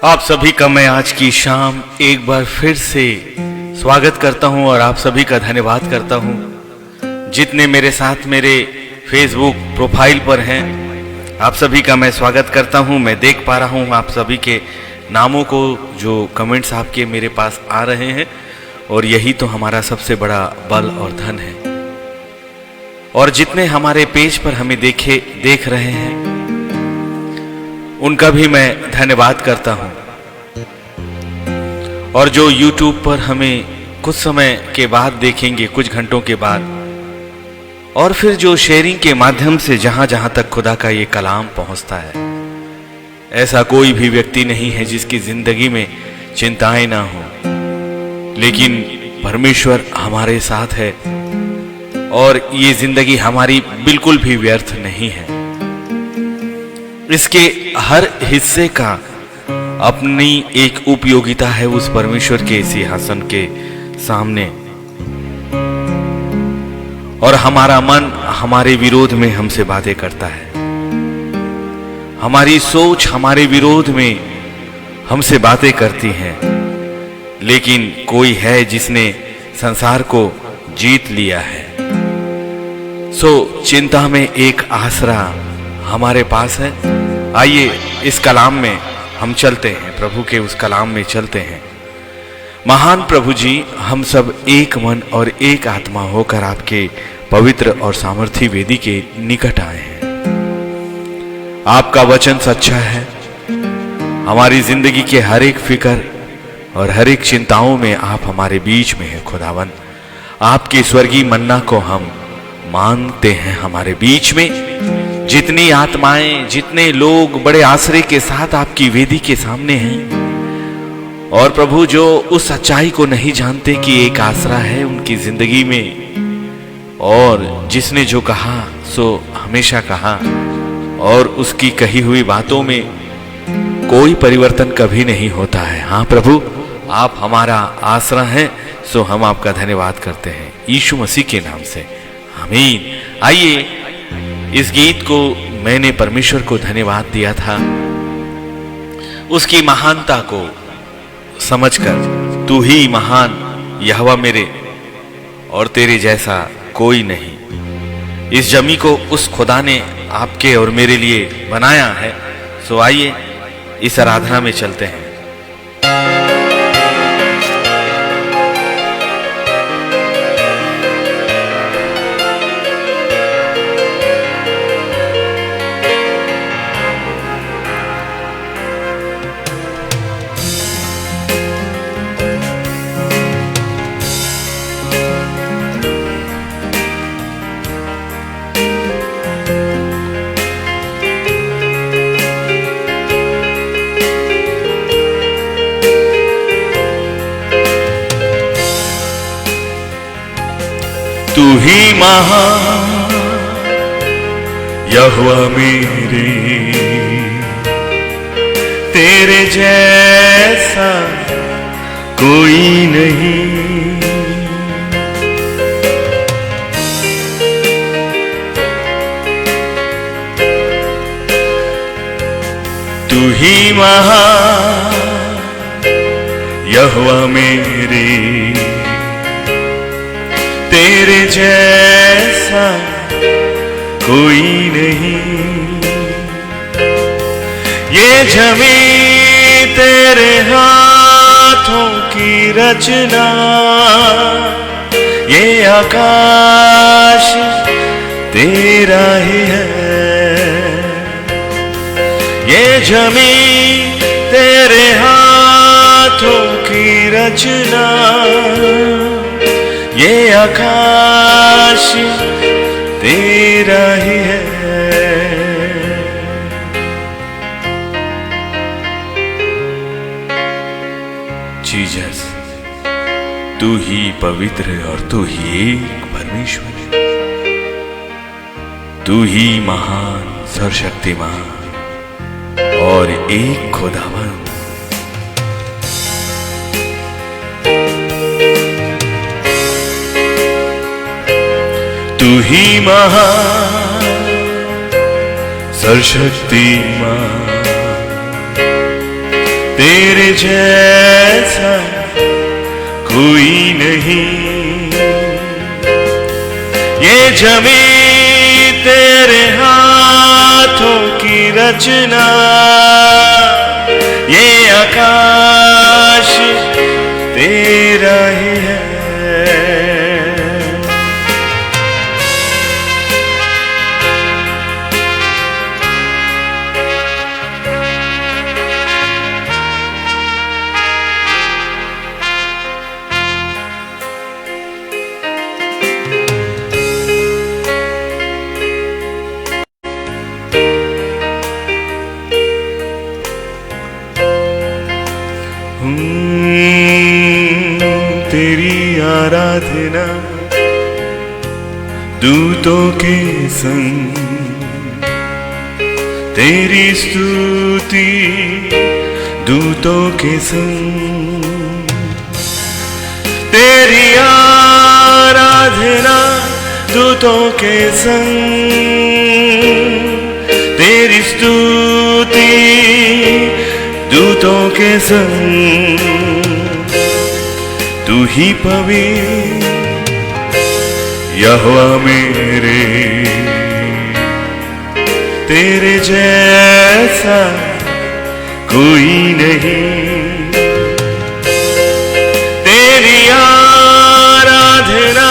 आप सभी का मैं आज की शाम एक बार फिर से स्वागत करता हूं और आप सभी का धन्यवाद करता हूं जितने मेरे साथ मेरे फेसबुक प्रोफाइल पर हैं। आप सभी का मैं स्वागत करता हूं। मैं देख पा रहा हूं आप सभी के नामों को, जो कमेंट्स आपके मेरे पास आ रहे हैं, और यही तो हमारा सबसे बड़ा बल और धन है। और जितने हमारे पेज पर हमें देख रहे हैं उनका भी मैं धन्यवाद करता हूं। और जो YouTube पर हमें कुछ समय के बाद देखेंगे, कुछ घंटों के बाद, और फिर जो शेयरिंग के माध्यम से जहां जहां तक खुदा का ये कलाम पहुंचता है, ऐसा कोई भी व्यक्ति नहीं है जिसकी जिंदगी में चिंताएं ना हो, लेकिन परमेश्वर हमारे साथ है और ये जिंदगी हमारी बिल्कुल भी व्यर्थ नहीं है। इसके हर हिस्से का अपनी एक उपयोगिता है उस परमेश्वर के सिंहासन के सामने। और हमारा मन हमारे विरोध में हमसे बातें करता है, हमारी सोच हमारे विरोध में हमसे बातें करती है, लेकिन कोई है जिसने संसार को जीत लिया है। चिंता में एक आसरा हमारे पास है। आइए इस कलाम में हम चलते हैं, प्रभु के उस कलाम में चलते हैं। महान प्रभु जी, हम सब एक मन और एक आत्मा होकर आपके पवित्र और सामर्थी वेदी के निकट आए हैं। आपका वचन सच्चा है। हमारी जिंदगी के हर एक फिक्र और हर एक चिंताओं में आप हमारे बीच में हैं खुदावन। आपके स्वर्गीय मन्ना को हम मांगते हैं हमारे बीच में। जितनी आत्माएं, जितने लोग बड़े आश्रय के साथ आपकी वेदी के सामने हैं, और प्रभु जो उस सच्चाई को नहीं जानते कि एक आसरा है उनकी जिंदगी में, और जिसने जो कहा सो हमेशा कहा, और उसकी कही हुई बातों में कोई परिवर्तन कभी नहीं होता है। हाँ प्रभु, आप हमारा आसरा हैं, सो हम आपका धन्यवाद करते हैं यीशु मसीह के नाम से, आमीन। आइए, इस गीत को मैंने परमेश्वर को धन्यवाद दिया था, उसकी महानता को समझकर। तू ही महान यहोवा मेरे, और तेरे जैसा कोई नहीं। इस जमी को उस खुदा ने आपके और मेरे लिए बनाया है। सो आइए इस आराधना में चलते हैं। तू ही महान यहोवा मेरे, तेरे जैसा कोई नहीं। तू ही महान यहोवा मेरे, तेरे जैसा कोई नहीं। ये जमीन तेरे हाथों की रचना, ये आकाश तेरा ही है। ये जमीन तेरे हाथों की रचना, ये आकाश तेरा ही है। जीसस, तू ही पवित्र और तू ही एक परमेश्वर, तू ही महान सर्वशक्तिमान और एक खुदावन। तू ही महान सर्वशक्तिमान तेरे जैसा कोई नहीं। ये जमीन तेरे हाथों की रचना, ये आकाश तेरा ही है। तेरी आराधना दूतों के संग, तेरी स्तुति दूतों के संग, तेरी आराधना दूतों के संग, तेरी स्तुति दूतों के संग। तू ही पवित्र यहोवा मेरे, तेरे जैसा कोई नहीं। तेरी आराधना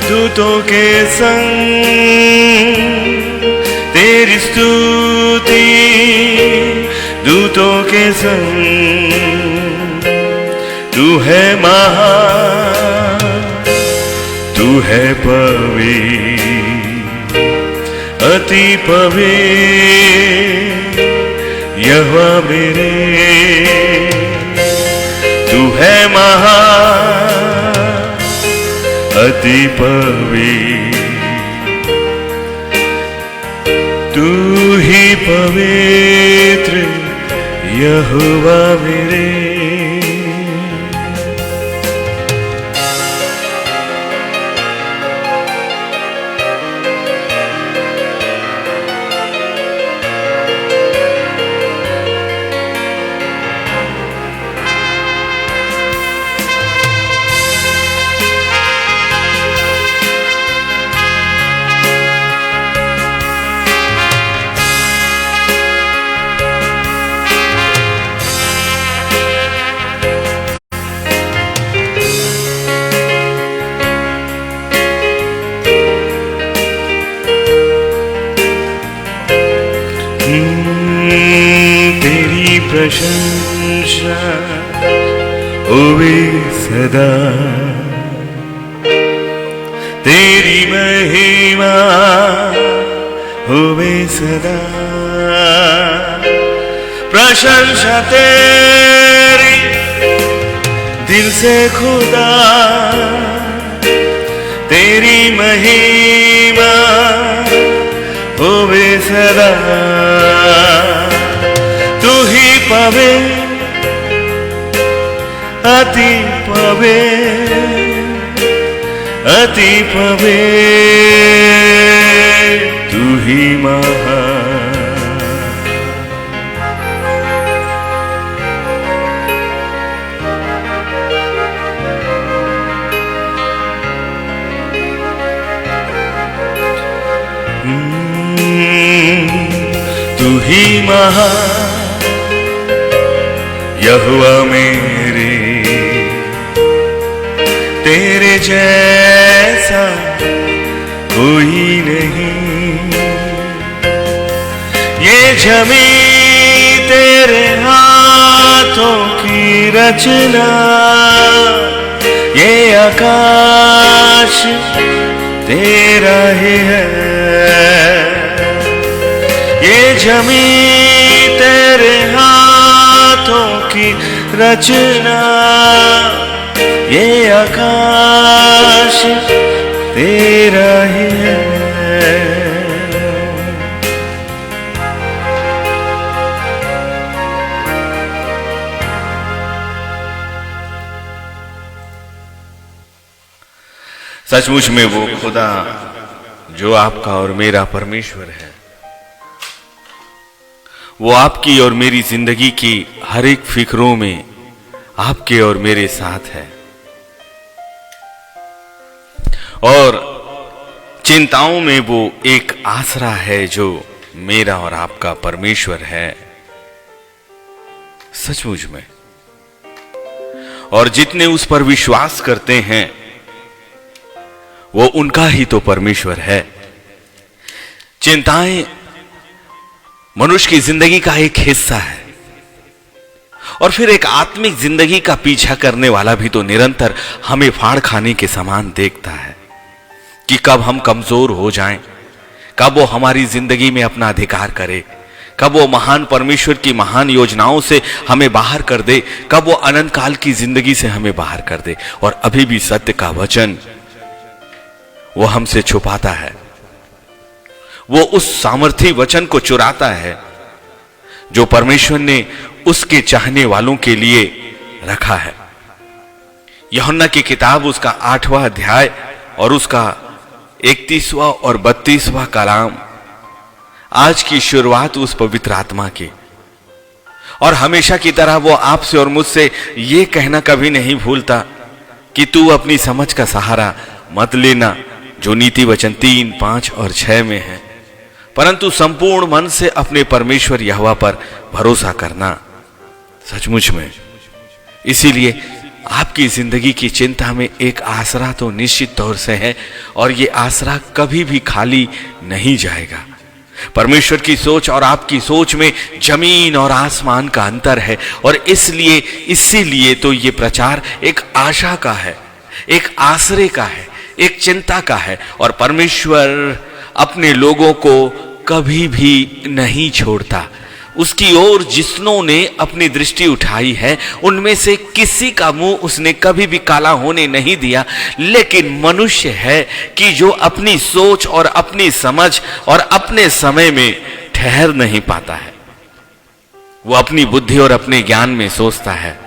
दूतों के संग, तेरी स्तुति दूतों के संग। तू है महान, तू है पवित्र, अति पवित्र यहोवा मेरे। तू है महान, अति पवित्र, तू ही पवित्र यहोवा मेरे। तेरी प्रशंसा होवे सदा, तेरी महिमा होवे सदा। प्रशंसा तेरी दिल से खुदा, तेरी महिमा होवे सदा। तू ही पवित्र, अति पवित्र, अति पवित्र तू ही महान। तू ही महान यहोवा मेरे, तेरे जैसा कोई नहीं। ये जमीन तेरे हाथों की रचना, ये आकाश तेरा ही है। ये जमीन तेरे हाथों की रचना, ये आकाश तेरा ही है। सचमुच में वो खुदा जो आपका और मेरा परमेश्वर है, वो आपकी और मेरी जिंदगी की हर एक फिक्रों में आपके और मेरे साथ है, और चिंताओं में वो एक आसरा है जो मेरा और आपका परमेश्वर है सचमुच में। और जितने उस पर विश्वास करते हैं वो उनका ही तो परमेश्वर है। चिंताएं मनुष्य की जिंदगी का एक हिस्सा है, और फिर एक आत्मिक जिंदगी का पीछा करने वाला भी तो निरंतर हमें फाड़ खाने के समान देखता है कि कब हम कमजोर हो जाएं, कब वो हमारी जिंदगी में अपना अधिकार करे, कब वो महान परमेश्वर की महान योजनाओं से हमें बाहर कर दे, कब वो अनंत काल की जिंदगी से हमें बाहर कर दे। और अभी भी सत्य का वचन वो हमसे छुपाता है, वो उस सामर्थी वचन को चुराता है जो परमेश्वर ने उसके चाहने वालों के लिए रखा है। यूहन्ना की किताब उसका 8वां अध्याय और उसका 31वां और 32वां कलाम, आज की शुरुआत उस पवित्र आत्मा की। और हमेशा की तरह वो आपसे और मुझसे ये कहना कभी नहीं भूलता कि तू अपनी समझ का सहारा मत लेना, जो नीति वचन 3, 5 और 6 में है, परंतु संपूर्ण मन से अपने परमेश्वर यहोवा पर भरोसा करना सचमुच में। इसीलिए आपकी जिंदगी की चिंता में एक आसरा तो निश्चित तौर से है, और ये आसरा कभी भी खाली नहीं जाएगा। परमेश्वर की सोच और आपकी सोच में जमीन और आसमान का अंतर है, और इसीलिए तो ये प्रचार एक आशा का है, एक आसरे का है, एक चिंता का है। और परमेश्वर अपने लोगों को कभी भी नहीं छोड़ता। उसकी ओर जिसनों ने अपनी दृष्टि उठाई है उनमें से किसी का मुंह उसने कभी भी काला होने नहीं दिया। लेकिन मनुष्य है कि जो अपनी सोच और अपनी समझ और अपने समय में ठहर नहीं पाता है। वो अपनी बुद्धि और अपने ज्ञान में सोचता है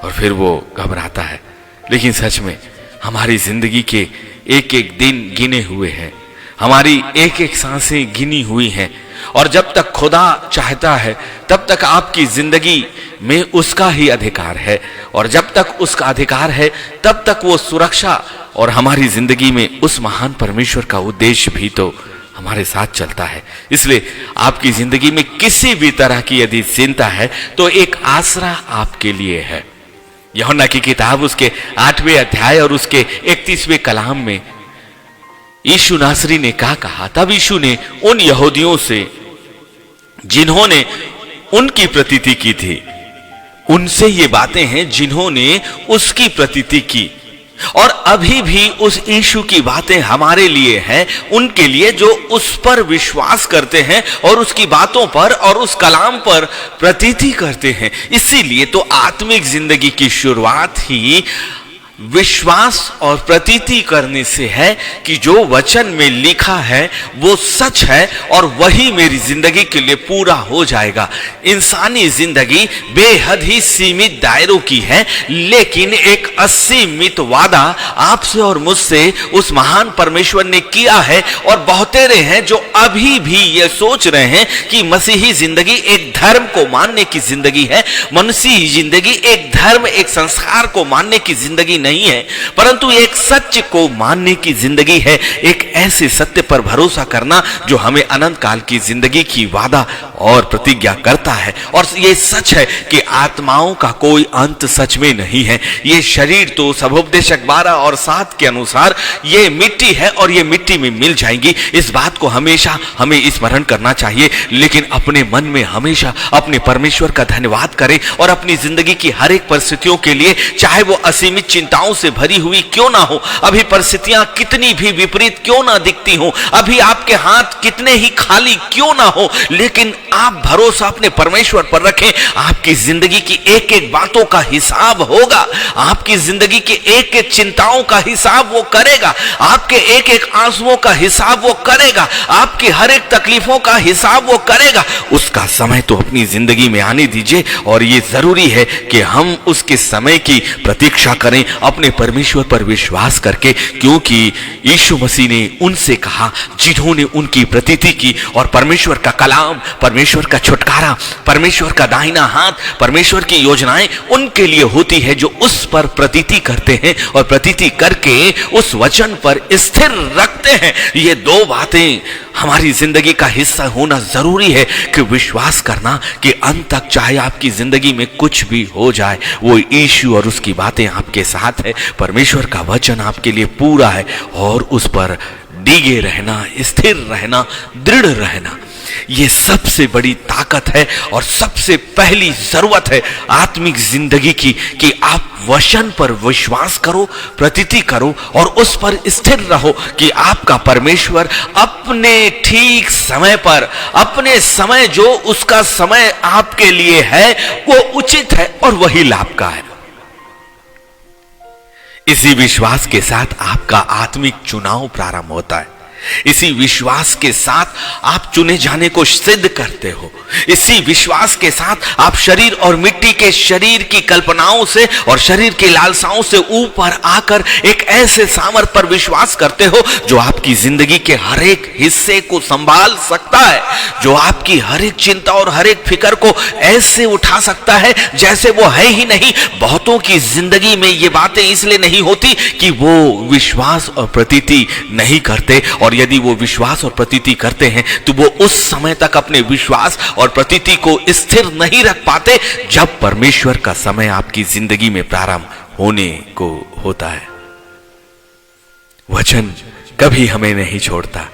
और फिर वो घबराता है। लेकिन सच में हमारी जिंदगी के एक एक दिन गिने हुए हैं, हमारी एक एक सांसें गिनी हुई हैं, और जब तक खुदा चाहता है तब तक आपकी जिंदगी में उसका ही अधिकार है, और जब तक उसका अधिकार है तब तक वो सुरक्षा और हमारी जिंदगी में उस महान परमेश्वर का उद्देश्य भी तो हमारे साथ चलता है। इसलिए आपकी जिंदगी में किसी भी तरह की यदि चिंता है तो एक आसरा आपके लिए है। यूहन्ना की किताब उसके 8वें अध्याय और उसके 31वें कलाम में यीशु नासरी ने क्या कहा। तब यीशु ने उन यहूदियों से जिन्होंने उनकी प्रतीति की थी, उनसे ये बातें हैं जिन्होंने उसकी प्रतीति की, और अभी भी उस यीशु की बातें हमारे लिए हैं, उनके लिए जो उस पर विश्वास करते हैं और उसकी बातों पर और उस कलाम पर प्रतीति करते हैं। इसीलिए तो आत्मिक जिंदगी की शुरुआत ही विश्वास और प्रतीति करने से है कि जो वचन में लिखा है वो सच है और वही मेरी जिंदगी के लिए पूरा हो जाएगा। इंसानी जिंदगी बेहद ही सीमित दायरों की है, लेकिन एक असीमित वादा आपसे और मुझसे उस महान परमेश्वर ने किया है। और बहुतेरे हैं जो अभी भी ये सोच रहे हैं कि मसीही जिंदगी एक धर्म को मानने की जिंदगी है। मनुष्य जिंदगी एक धर्म, एक संस्कार को मानने की जिंदगी नहीं है, परंतु एक सत्य को मानने की जिंदगी है। एक ऐसे सत्य पर भरोसा करना जो हमें अनंत काल की जिंदगी की वादा और प्रतिज्ञा करता है। और ये सच है कि आत्माओं का कोई अंत सच में नहीं है। ये शरीर तो सबोपदेशक 12 और 7 के अनुसार ये मिट्टी है और ये मिट्टी में मिल जाएंगी। इस बात को हमेशा हमें स्मरण करना चाहिए, लेकिन अपने मन में हमेशा अपने परमेश्वर का धन्यवाद करें और अपनी जिंदगी की हर एक परिस्थितियों के लिए, चाहे वो असीमित चिंताओं से भरी हुई क्यों ना हो, अभी परिस्थितियां कितनी भी विपरीत क्यों ना दिखती हो, अभी आपके हाथ कितने ही खाली क्यों ना हो, लेकिन आप भरोसा अपने परमेश्वर पर रखें। आपकी जिंदगी की एक एक बातों का हिसाब होगा, आपकी जिंदगी की एक एक चिंताओं का हिसाब वो करेगा, आपके एक एक आंसुओं का हिसाब वो करेगा, आपकी हर एक तकलीफों का हिसाब वो करेगा। उसका समय तो अपनी जिंदगी में आने दीजिए, और ये जरूरी है कि हम उसके समय की प्रतीक्षा करें अपने परमेश्वर पर विश्वास करके, क्योंकि यीशु मसीह ने उनसे कहा जिन्होंने उनकी प्रतीति की, और परमेश्वर का कलाम, परमेश्वर परमेश्वर का छुटकारा, परमेश्वर का दाहिना हाथ, परमेश्वर की योजनाएं उनके लिए होती है जो उस पर प्रतीति करते हैं और प्रतीति करके उस वचन पर स्थिर रखते हैं। ये दो बातें हमारी जिंदगी का हिस्सा होना जरूरी है कि विश्वास करना कि अंत तक चाहे आपकी जिंदगी में कुछ भी हो जाए, वो यीशु और उसकी बातें आपके साथ है, परमेश्वर का वचन आपके लिए पूरा है, और उस पर डिगे रहना, स्थिर रहना, दृढ़ रहना, ये सबसे बड़ी ताकत है और सबसे पहली जरूरत है आत्मिक जिंदगी की, कि आप वचन पर विश्वास करो, प्रतीति करो और उस पर स्थिर रहो कि आपका परमेश्वर अपने ठीक समय पर, अपने समय जो उसका समय आपके लिए है वो उचित है और वही लाभ का है। इसी विश्वास के साथ आपका आत्मिक चुनाव प्रारंभ होता है। इसी विश्वास के साथ आप चुने जाने को सिद्ध करते हो। इसी विश्वास के साथ आप शरीर और मिट्टी के शरीर की कल्पनाओं से और शरीर की लालसाओं से ऊपर आकर एक ऐसे सामर्थ पर विश्वास करते हो जो आपकी जिंदगी के हर एक हिस्से को संभाल सकता है, जो आपकी हर एक चिंता और हर एक फिक्र को ऐसे उठा सकता है जैसे वो है ही नहीं। बहुतों की जिंदगी में ये बातें इसलिए नहीं होती कि वो विश्वास और प्रतीति नहीं करते, और यदि वो विश्वास और प्रतीति करते हैं तो वो उस समय तक अपने विश्वास और प्रतीति को स्थिर नहीं रख पाते जब परमेश्वर का समय आपकी जिंदगी में प्रारंभ होने को होता है। वचन कभी हमें नहीं छोड़ता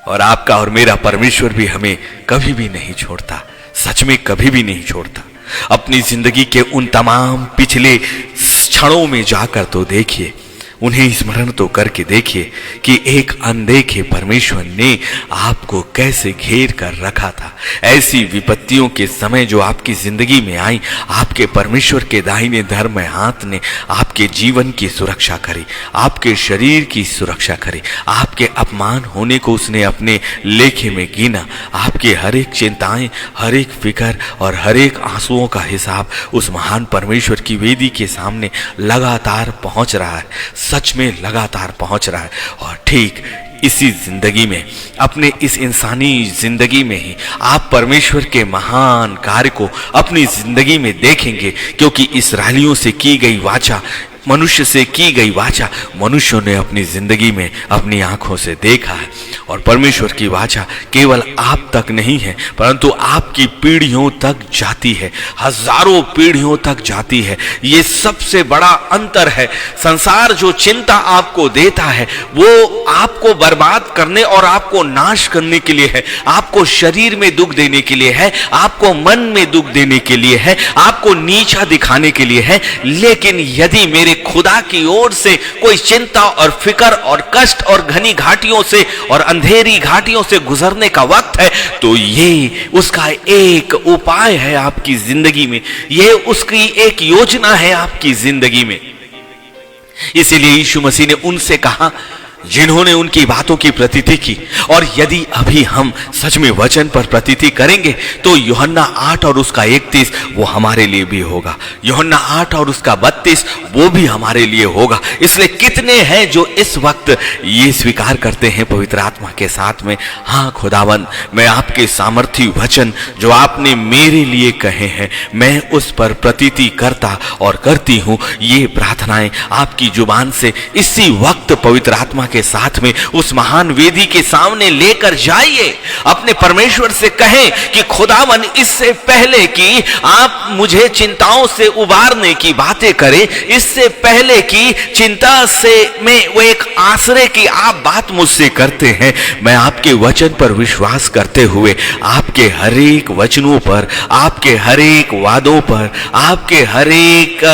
और आपका और मेरा परमेश्वर भी हमें कभी भी नहीं छोड़ता, सच में कभी भी नहीं छोड़ता। अपनी जिंदगी के उन तमाम पिछले क्षणों में जाकर तो देखिए, उन्हें स्मरण तो करके देखिए कि एक अनदेखे परमेश्वर ने आपको कैसे घेर कर रखा था। ऐसी विपत्तियों के समय जो आपकी जिंदगी में आई, आपके परमेश्वर के दाहिने धर्म हाथ ने आपके जीवन की सुरक्षा करी, आपके शरीर की सुरक्षा करी, आपके अपमान होने को उसने अपने लेखे में गिना। आपके हर एक चिंताएं, हर एक फिक्र और हर एक आंसुओं का हिसाब उस महान परमेश्वर की वेदी के सामने लगातार पहुंच रहा है, सच में लगातार पहुंच रहा है। और ठीक इसी जिंदगी में, अपने इस इंसानी जिंदगी में ही आप परमेश्वर के महान कार्य को अपनी जिंदगी में देखेंगे, क्योंकि इस्राएलियों से की गई वाचा, मनुष्य से की गई वाचा मनुष्यों ने अपनी जिंदगी में अपनी आंखों से देखा है। और परमेश्वर की वाचा केवल आप तक नहीं है परंतु आपकी पीढ़ियों तक जाती है, हजारों पीढ़ियों तक जाती है। ये सबसे बड़ा अंतर है। संसार जो चिंता आपको देता है वो आपको बर्बाद करने और आपको नाश करने के लिए है, आपको शरीर में दुख देने के लिए है, आपको मन में दुख देने के लिए है, आपको नीचा दिखाने के लिए है। लेकिन यदि मेरे खुदा की ओर से कोई चिंता और फिक्र और कष्ट और घनी घाटियों से और अंधेरी घाटियों से गुजरने का वक्त है, तो ये उसका एक उपाय है आपकी जिंदगी में, ये उसकी एक योजना है आपकी जिंदगी में। इसीलिए यीशु मसीह ने उनसे कहा जिन्होंने उनकी बातों की प्रतीति की। और यदि अभी हम सच में वचन पर प्रतीति करेंगे तो यूहन्ना 8 और उसका 31 वो हमारे लिए भी होगा, यूहन्ना 8 और उसका 32 वो भी हमारे लिए होगा। इसलिए कितने हैं जो इस वक्त ये स्वीकार करते हैं पवित्र आत्मा के साथ में, हाँ खुदावन मैं आपके सामर्थी वचन जो आपने मेरे लिए कहे हैं मैं उस पर प्रतीति करता और करती हूं। ये प्रार्थनाएं आपकी जुबान से इसी वक्त पवित्र आत्मा के साथ में उस महान वेदी के सामने लेकर जाइए। अपने परमेश्वर से कहें कि खुदावन इससे पहले कि आप मुझे चिंताओं से उबारने की बातें करें, इससे पहले कि चिंता से मैं वो एक आश्रय की आप बात मुझसे करते हैं, मैं आपके वचन पर विश्वास करते हुए आपके हर एक वचनों पर, आपके हर एक वादों पर, आपके हर एक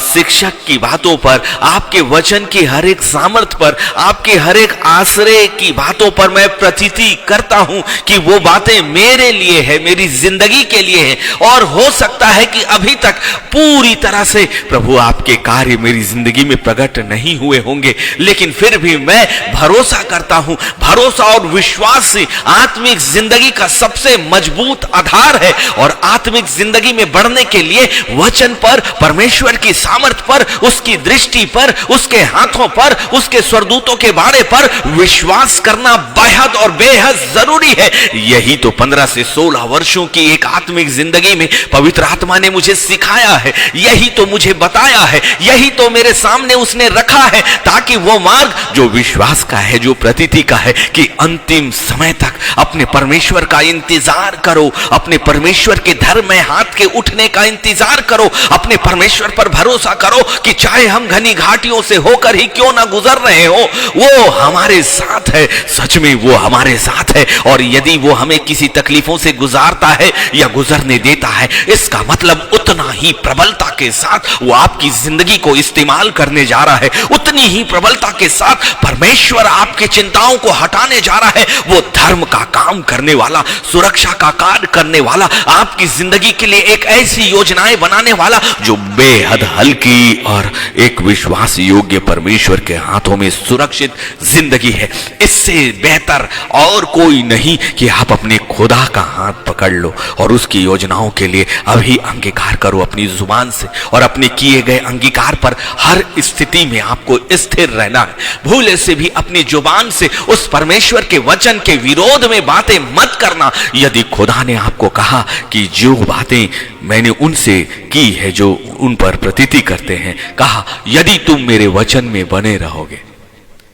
शिक्षक की बातों पर, आपके वचन की हर एक सामर्थ पर, आपके हर एक आश्रय की बातों पर मैं प्रतीति करता हूं कि वो बातें मेरे लिए है, मेरी जिंदगी के लिए है। और हो सकता है कि अभी तक पूरी तरह से प्रभु आपके कार्य मेरी जिंदगी में प्रकट नहीं हुए होंगे, लेकिन फिर भी मैं भरोसा करता हूं। भरोसा और विश्वास से आत्मिक जिंदगी का सबसे मजबूत आधार है। और आत्मिक जिंदगी में बढ़ने के लिए वचन पर, परमेश्वर की सामर्थ पर, उसकी दृष्टि पर, उसके हाथों पर, उसके स्वर्गदूत स्वर्गदूतों के बारे पर विश्वास करना बेहद और बेहद जरूरी है। यही तो 15 से 16 वर्षों की एक आत्मिक जिंदगी में पवित्र आत्मा ने मुझे सिखाया है, यही तो मुझे बताया है, यही तो मेरे सामने उसने रखा है, ताकि वो मार्ग जो विश्वास का है, जो प्रतीति का है, कि अंतिम समय तक अपने परमेश्वर का इंतजार करो, अपने परमेश्वर के धर्म में हाथ के उठने का इंतजार करो, अपने परमेश्वर पर भरोसा करो कि चाहे हम घनी घाटियों से होकर ही क्यों ना गुजर रहे हो, वो हमारे साथ है। सच में वो हमारे साथ है। और यदि वो हमें किसी तकलीफों से गुजारता है या गुजरने देता है, इसका मतलब उतना ही प्रबलता के साथ वो आपकी जिंदगी को इस्तेमाल करने जा रहा है, उतनी ही प्रबलता के साथ परमेश्वर आपकी चिंताओं को हटाने जा रहा है। वो धर्म का काम करने वाला, सुरक्षा का कार्य करने वाला, आपकी जिंदगी के लिए एक ऐसी योजनाएं बनाने वाला जो बेहद हल्की और एक विश्वास योग्य परमेश्वर के हाथों में सुरक्षित जिंदगी है। इससे बेहतर और कोई नहीं कि आप अपने खुदा का हाथ पकड़ लो और उसकी योजनाओं के लिए अभी अंगीकार करो अपनी जुबान से, और अपने किए गए अंगीकार पर हर स्थिति में आपको स्थिर रहना है। भूले से भी अपनी जुबान से उस परमेश्वर के वचन के विरोध में बातें मत करना। यदि खुदा ने आपको कहा कि जो बातें मैंने उनसे की है, जो उन पर प्रतीति करते हैं, कहा यदि तुम मेरे वचन में बने रहोगे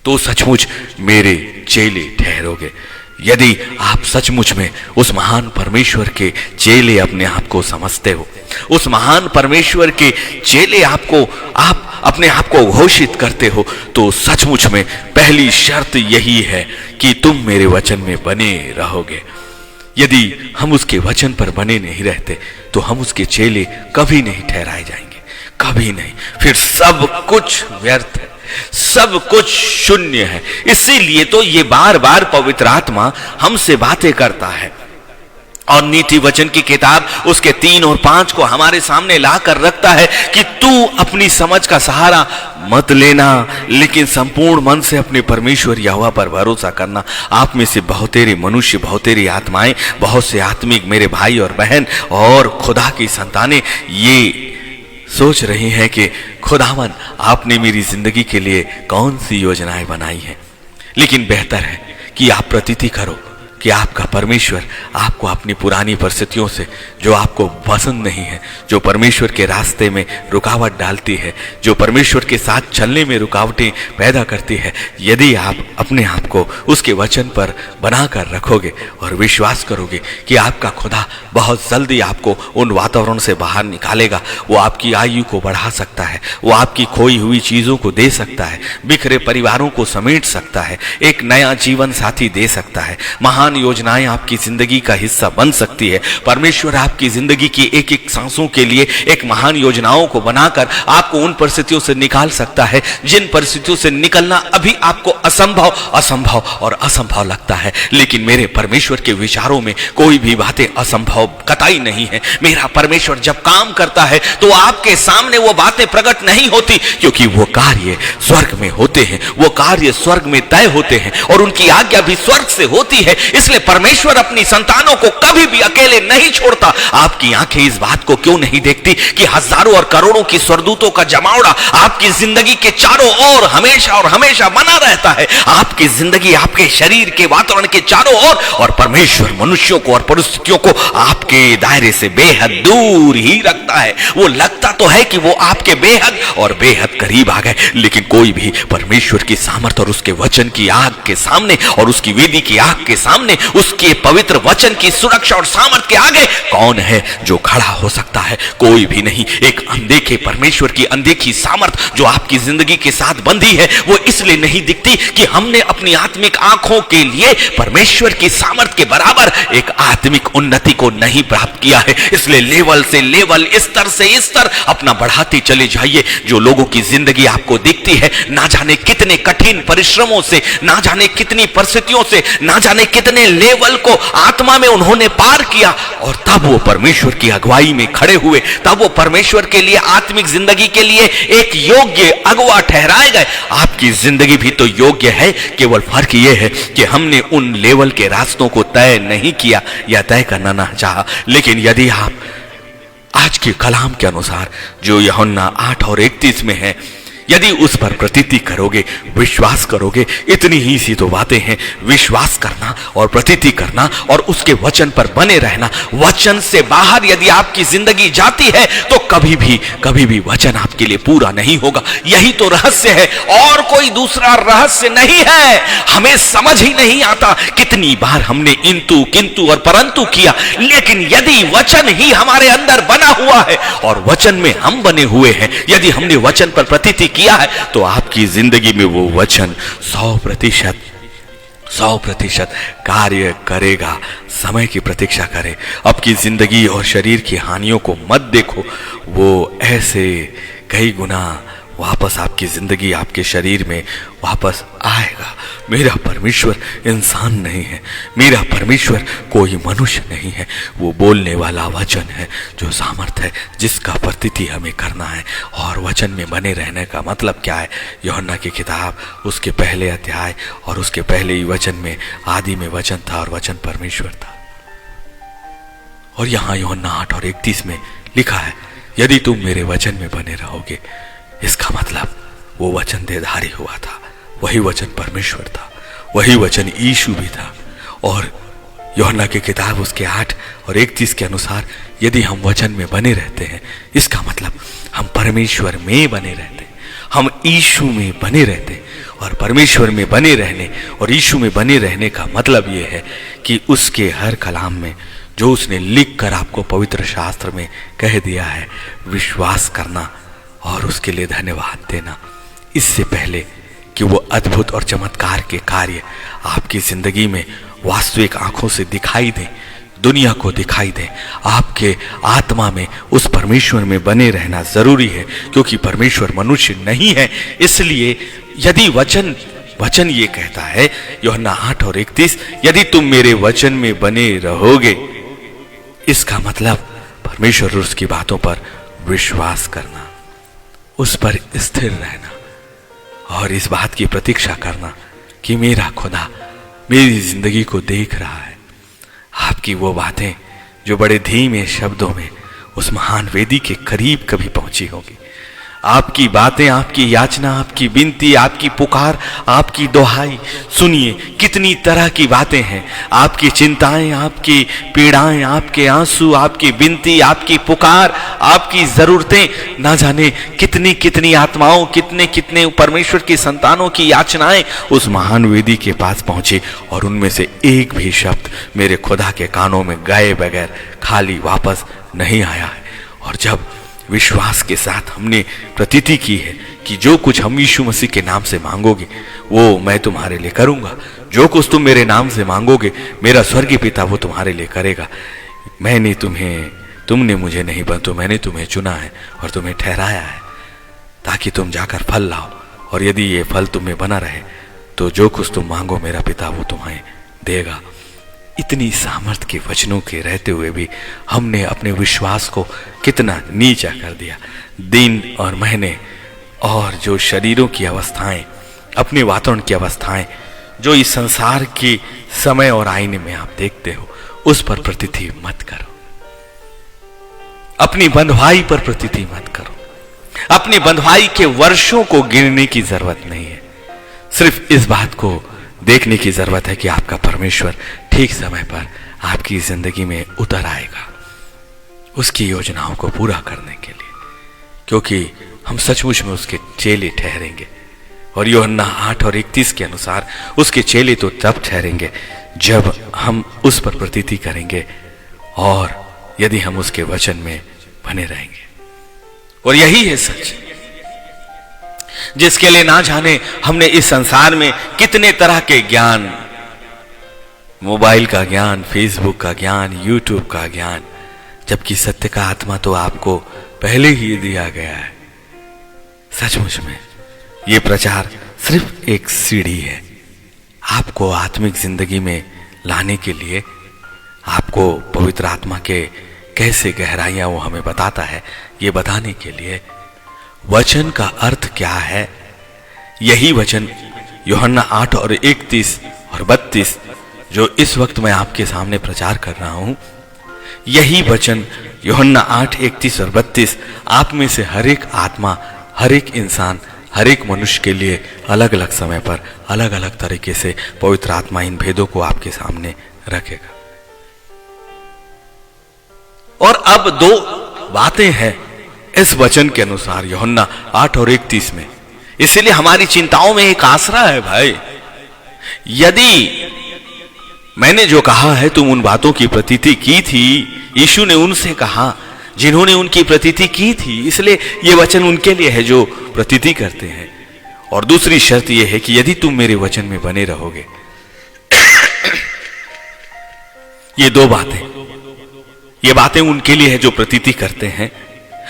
तो सचमुच मेरे चेले ठहरोगे। यदि आप सचमुच में उस महान परमेश्वर के चेले अपने आप को समझते हो, उस महान परमेश्वर के चेले आप अपने आप को घोषित करते हो, तो सचमुच में पहली शर्त यही है कि तुम मेरे वचन में बने रहोगे। यदि हम उसके वचन पर बने नहीं रहते तो हम उसके चेले कभी नहीं ठहराए जाएंगे, कभी नहीं। फिर सब कुछ व्यर्थ है, सब कुछ शून्य है। इसीलिए तो ये बार बार पवित्र आत्मा हमसे बातें करता है और नीति वचन की किताब उसके 3 और 5 को हमारे सामने लाकर रखता है कि तू अपनी समझ का सहारा मत लेना, लेकिन संपूर्ण मन से अपने परमेश्वर यहोवा पर भरोसा करना। आप में से बहुतेरे मनुष्य, बहुतेरी आत्माएं, बहुत से आत्मिक मेरे भाई और बहन और खुदा की संतानें ये सोच रही हैं कि खुदावन आपने मेरी जिंदगी के लिए कौन सी योजनाएं बनाई हैं। लेकिन बेहतर है कि आप प्रतीति करो कि आपका परमेश्वर आपको अपनी पुरानी परिस्थितियों से, जो आपको पसंद नहीं है, जो परमेश्वर के रास्ते में रुकावट डालती है, जो परमेश्वर के साथ चलने में रुकावटें पैदा करती है, यदि आप अपने आप को उसके वचन पर बनाकर रखोगे और विश्वास करोगे कि आपका खुदा बहुत जल्दी आपको उन वातावरण से बाहर निकालेगा। वो आपकी आयु को बढ़ा सकता है, वो आपकी खोई हुई चीजों को दे सकता है, बिखरे परिवारों को समेट सकता है, एक नया जीवन साथी दे सकता है, महान योजनाएं आपकी जिंदगी का हिस्सा बन सकती है। परमेश्वर आपकी जिंदगी की एक एक सांसों के लिए एक महान योजनाओं को बनाकर आपको उन परिस्थितियों से निकाल सकता है जिन परिस्थितियों से निकलना अभी आपको असंभव और असंभव लगता है। लेकिन मेरे परमेश्वर के विचारों में कोई भी बातें असंभव कतई नहीं है। मेरा परमेश्वर जब काम करता है तो आपके सामने वो बातें प्रकट नहीं होती, क्योंकि वो कार्य स्वर्ग में होते हैं, वो कार्य स्वर्ग में तय होते हैं और उनकी आज्ञा भी स्वर्ग से होती है। इसलिए परमेश्वर अपनी संतानों को कभी भी अकेले नहीं छोड़ता। आपकी आंखें इस बात को क्यों नहीं देखती कि हजारों और करोड़ों की स्वर्गदूतों का जमावड़ा आपकी जिंदगी के चारों ओर हमेशा और हमेशा बना रहता है। आपकी जिंदगी, आपके शरीर के वातावरण के चारों ओर, और परमेश्वर मनुष्यों को और परिस्थितियों को आपके दायरे से बेहद दूर ही रखता है। वो लगता तो है कि वो आपके बेहद और बेहद करीब आ गए, लेकिन कोई भी परमेश्वर की सामर्थ और उसके वचन की आग के सामने और उसकी वेदी की आग के सामने, उसके पवित्र वचन की सुरक्षा और सामर्थ के आगे कौन है जो खड़ा हो सकता है? कोई भी नहीं। एक अनदेखे परमेश्वर की अनदेखी सामर्थ जो आपकी जिंदगी के साथ बंधी है, वो इसलिए नहीं दिखती कि हमने अपनी आत्मिक आंखों के लिए परमेश्वर की सामर्थ के बराबर एक आत्मिक उन्नति को नहीं प्राप्त किया है। इसलिए लेवल से लेवल, स्तर से स्तर अपना बढ़ाते चले जाइए। जो लोगों की जिंदगी आपको दिखती है, ना जाने कितने कठिन परिश्रमों से, ना जाने कितनी परिस्थितियों से, ना जाने कितने लेवल को आत्मा में उन्होंने पार किया, और तब वो परमेश्वर की अगुवाई में खड़े हुए, तब वो परमेश्वर के लिए आत्मिक जिंदगी के लिए एक योग्य अगुवा ठहराए गए। आपकी जिंदगी भी तो योग्य है, केवल फर्क ये है कि हमने उन लेवल के रास्तों को तय नहीं किया या तय करना ना चाहा। लेकिन यदि आप आज के कलाम के अनुसार जो यूहन्ना 8 और 31 में है, यदि उस पर प्रतीति करोगे, विश्वास करोगे। इतनी ही सी तो बातें हैं, विश्वास करना और प्रतीति करना और उसके वचन पर बने रहना। वचन से बाहर यदि आपकी जिंदगी जाती है तो कभी भी वचन आपके लिए पूरा नहीं होगा। यही तो रहस्य है, और कोई दूसरा रहस्य नहीं है। हमें समझ ही नहीं आता, कितनी बार हमने इंतु किंतु और परंतु किया, लेकिन यदि वचन ही हमारे अंदर बना हुआ है और वचन में हम बने हुए हैं, यदि हमने वचन पर प्रतीति किया है, तो आपकी जिंदगी में वो वचन 100% कार्य करेगा। समय की प्रतीक्षा करें। आपकी जिंदगी और शरीर की हानियों को मत देखो, वो ऐसे कई गुना वापस आपकी जिंदगी, आपके शरीर में वापस आएगा। मेरा परमेश्वर इंसान नहीं है, मेरा परमेश्वर कोई मनुष्य नहीं है। वो बोलने वाला वचन है जो सामर्थ्य है, जिसका प्रतीति हमें करना है। और वचन में बने रहने का मतलब क्या है? यूहन्ना की किताब उसके पहले अध्याय और उसके पहले ही वचन में, आदि में वचन था और वचन परमेश्वर था। और यहाँ यूहन्ना 8:31 में लिखा है, यदि तुम मेरे वचन में बने रहोगे। इसका मतलब वो वचन देहधारी हुआ था, वही वचन परमेश्वर था, वही वचन यीशु भी था। और यूहन्ना की किताब उसके 8:31 के अनुसार यदि हम वचन में बने रहते हैं, इसका मतलब हम परमेश्वर में बने रहते हैं, हम यीशु में बने रहते हैं। और परमेश्वर में बने रहने और यीशु में बने रहने का मतलब ये है कि उसके हर कलाम में जो उसने लिख कर आपको पवित्र शास्त्र में कह दिया है, विश्वास करना और उसके लिए धन्यवाद देना। इससे पहले कि वो अद्भुत और चमत्कार के कार्य आपकी जिंदगी में वास्तविक आंखों से दिखाई दें, दुनिया को दिखाई दें, आपके आत्मा में उस परमेश्वर में बने रहना जरूरी है, क्योंकि परमेश्वर मनुष्य नहीं है। इसलिए यदि वचन ये कहता है, यूहन्ना 8:31, यदि तुम मेरे वचन में बने रहोगे, इसका मतलब परमेश्वर उसकी बातों पर विश्वास करना, उस पर स्थिर रहना और इस बात की प्रतीक्षा करना कि मेरा खुदा मेरी जिंदगी को देख रहा है। आपकी वो बातें जो बड़े धीमे शब्दों में उस महान वेदी के करीब कभी पहुंची होगी, आपकी बातें, आपकी याचना, आपकी विनती, आपकी पुकार, आपकी दोहाई, सुनिए कितनी तरह की बातें हैं। आपकी चिंताएं, आपकी पीड़ाएं, आपके आंसू, आपकी विनती, आपकी पुकार, आपकी जरूरतें, ना जाने कितनी कितनी आत्माओं, कितने कितने परमेश्वर की संतानों की याचनाएं उस महान वेदी के पास पहुंची, और उनमें से एक भी शब्द मेरे खुदा के कानों में गए बगैर खाली वापस नहीं आया है। और जब विश्वास के साथ हमने प्रतीति की है कि जो कुछ हम यीशु मसीह के नाम से मांगोगे वो मैं तुम्हारे लिए करूंगा, जो कुछ तुम मेरे नाम से मांगोगे मेरा स्वर्गीय पिता वो तुम्हारे लिए करेगा। तुमने मुझे नहीं परंतु मैंने तुम्हें चुना है और तुम्हें ठहराया है ताकि तुम जाकर फल लाओ, और यदि ये फल तुम्हें बना रहे तो जो कुछ तुम मांगो मेरा पिता वो तुम्हें देगा। इतनी सामर्थ के वचनों के रहते हुए भी हमने अपने विश्वास को कितना नीचा कर दिया। दिन और महीने और जो शरीरों की अवस्थाएं, अपने वातावरण की अवस्थाएं, जो इस संसार की समय और आईने में आप देखते हो, उस पर प्रतीति मत करो। अपनी बंधुआई पर प्रतीति मत करो। अपनी बंधुआई के वर्षों को गिनने की जरूरत नहीं है। सिर्फ इस बात को देखने की जरूरत है कि आपका परमेश्वर ठीक समय पर आपकी जिंदगी में उतर आएगा उसकी योजनाओं को पूरा करने के लिए, क्योंकि हम सचमुच में उसके चेले ठहरेंगे। और यूहन्ना 8:31 के अनुसार उसके चेले तो तब ठहरेंगे जब हम उस पर प्रतीति करेंगे और यदि हम उसके वचन में बने रहेंगे। और यही है सच जिसके लिए ना जाने हमने इस संसार में कितने तरह के ज्ञान, मोबाइल का ज्ञान, फेसबुक का ज्ञान, यूट्यूब का ज्ञान, जबकि सत्य का आत्मा तो आपको पहले ही दिया गया है। सचमुच में ये प्रचार सिर्फ एक सीढ़ी है आपको आत्मिक जिंदगी में लाने के लिए। आपको पवित्र आत्मा के कैसे गहराइयां वो हमें बताता है, ये बताने के लिए वचन का अर्थ क्या है। यही वचन यूहन्ना 8:31 और 32 जो इस वक्त मैं आपके सामने प्रचार कर रहा हूं, यही वचन यूहन्ना 8:31 और 32 आप में से हर एक आत्मा, हर एक इंसान हर एक मनुष्य के लिए अलग अलग समय पर अलग अलग तरीके से पवित्र आत्मा इन भेदों को आपके सामने रखेगा। और अब दो बातें हैं इस वचन के अनुसार यूहन्ना 8 और 31 में, इसलिए हमारी चिंताओं में एक आसरा है भाई। यदि मैंने जो कहा है तुम उन बातों की प्रतीति की थी, यीशु ने उनसे कहा जिन्होंने उनकी प्रतीति की थी, इसलिए यह वचन उनके लिए है जो प्रतीति करते हैं। और दूसरी शर्त यह है कि यदि तुम मेरे वचन में बने रहोगे। ये दो बातें, ये बातें उनके लिए है जो प्रतीति करते हैं।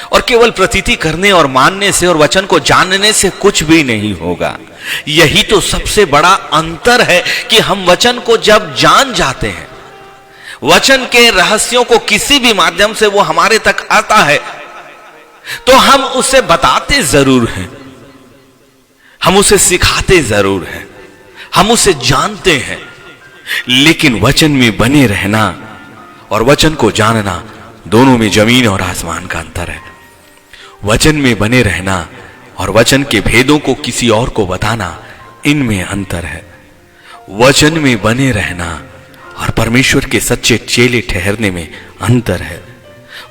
और केवल प्रतीति करने और मानने से और वचन को जानने से कुछ भी नहीं होगा। यही तो सबसे बड़ा अंतर है कि हम वचन को जब जान जाते हैं, वचन के रहस्यों को किसी भी माध्यम से वो हमारे तक आता है, तो हम उसे बताते जरूर हैं, हम उसे सिखाते जरूर हैं, हम उसे जानते हैं, लेकिन वचन में बने रहना और वचन को जानना, दोनों में जमीन और आसमान का अंतर है। वचन में बने रहना और वचन के भेदों को किसी और को बताना, इनमें अंतर है। वचन में बने रहना और परमेश्वर के सच्चे चेले ठहरने में अंतर है।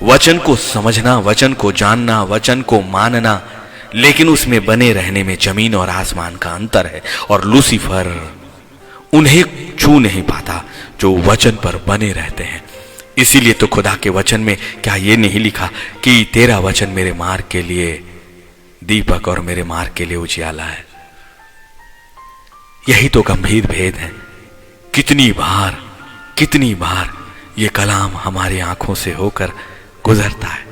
वचन को समझना, वचन को जानना, वचन को मानना, लेकिन उसमें बने रहने में जमीन और आसमान का अंतर है। और लूसीफर उन्हें छू नहीं पाता जो वचन पर बने रहते हैं। इसीलिए तो खुदा के वचन में क्या ये नहीं लिखा कि तेरा वचन मेरे मार्ग के लिए दीपक और मेरे मार्ग के लिए उजियाला है। यही तो गंभीर भेद है। कितनी बार ये कलाम हमारी आंखों से होकर गुजरता है,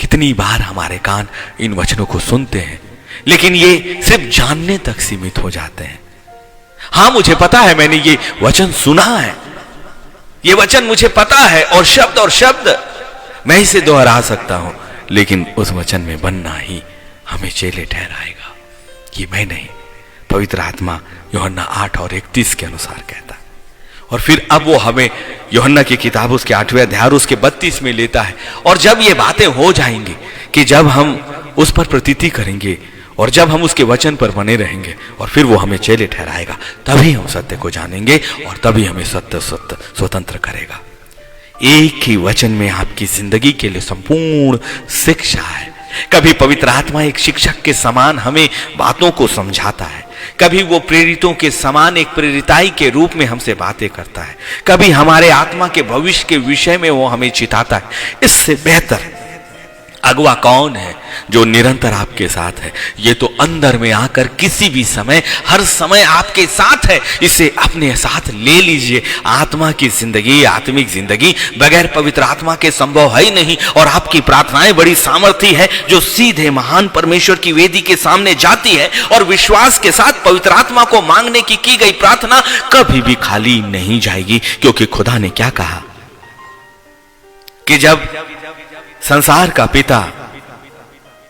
कितनी बार हमारे कान इन वचनों को सुनते हैं, लेकिन ये सिर्फ जानने तक सीमित हो जाते हैं। हां, मुझे पता है, मैंने ये वचन सुना है, ये वचन मुझे पता है, और शब्द मैं इसे दोहरा सकता हूं, लेकिन उस वचन में बनना ही हमें चेले ठहराएगा। ये मैं नहीं, पवित्र आत्मा यूहन्ना 8 और 31 के अनुसार कहता है। और फिर अब वो हमें यूहन्ना की किताब उसके 8वें अध्याय उसके 32 में लेता है। और जब ये बातें हो जाएंगी कि जब हम उस पर प्रतीति करेंगे और जब हम उसके वचन पर बने रहेंगे और फिर वो हमें चेले ठहराएगा, तभी हम सत्य को जानेंगे और तभी हमें सत्य स्वतंत्र करेगा। एक ही वचन में आपकी जिंदगी के लिए संपूर्ण शिक्षा है। कभी पवित्र आत्मा एक शिक्षक के समान हमें बातों को समझाता है, कभी वो प्रेरितों के समान एक प्रेरिताई के रूप में हमसे बातें करता है, कभी हमारे आत्मा के भविष्य के विषय में वो हमें चिताता है। इससे बेहतर अगुआ कौन है जो निरंतर आपके साथ है? ये तो अंदर में आकर किसी भी समय, हर समय आपके साथ है। इसे अपने साथ ले लीजिए। आत्मा की जिंदगी, आत्मिक जिंदगी बगैर पवित्र आत्मा के संभव है ही नहीं। और आपकी प्रार्थनाएं बड़ी सामर्थी है जो सीधे महान परमेश्वर की वेदी के सामने जाती है। और विश्वास के साथ पवित्र आत्मा को मांगने की गई प्रार्थना कभी भी खाली नहीं जाएगी, क्योंकि खुदा ने क्या कहा कि जब संसार का पिता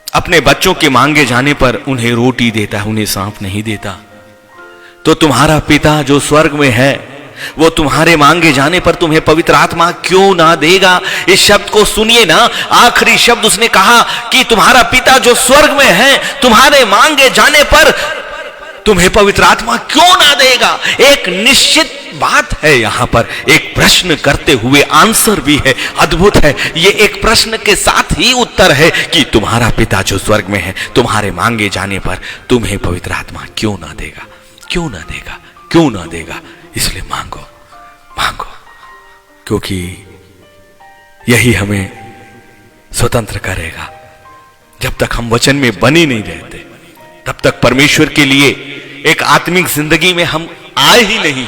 अपने बच्चों के मांगे जाने पर उन्हें रोटी देता है, उन्हें सांप नहीं देता, तो तुम्हारा पिता जो स्वर्ग में है वो तुम्हारे मांगे जाने पर तुम्हें पवित्र आत्मा क्यों ना देगा? इस शब्द को सुनिए ना, आखिरी शब्द उसने कहा कि तुम्हारा पिता जो स्वर्ग में है तुम्हारे मांगे जाने पर तुम्हें पवित्र आत्मा क्यों ना देगा? एक निश्चित बात है यहां पर, एक प्रश्न करते हुए आंसर भी है। अद्भुत है, ये एक प्रश्न के साथ ही उत्तर है कि तुम्हारा पिता जो स्वर्ग में है तुम्हारे मांगे जाने पर तुम्हें पवित्र आत्मा क्यों ना देगा? क्यों ना देगा? क्यों ना देगा? इसलिए मांगो, मांगो, क्योंकि यही हमें स्वतंत्र करेगा। जब तक हम वचन में बने नहीं रहते तब तक परमेश्वर के लिए एक आत्मिक जिंदगी में हम आए ही नहीं।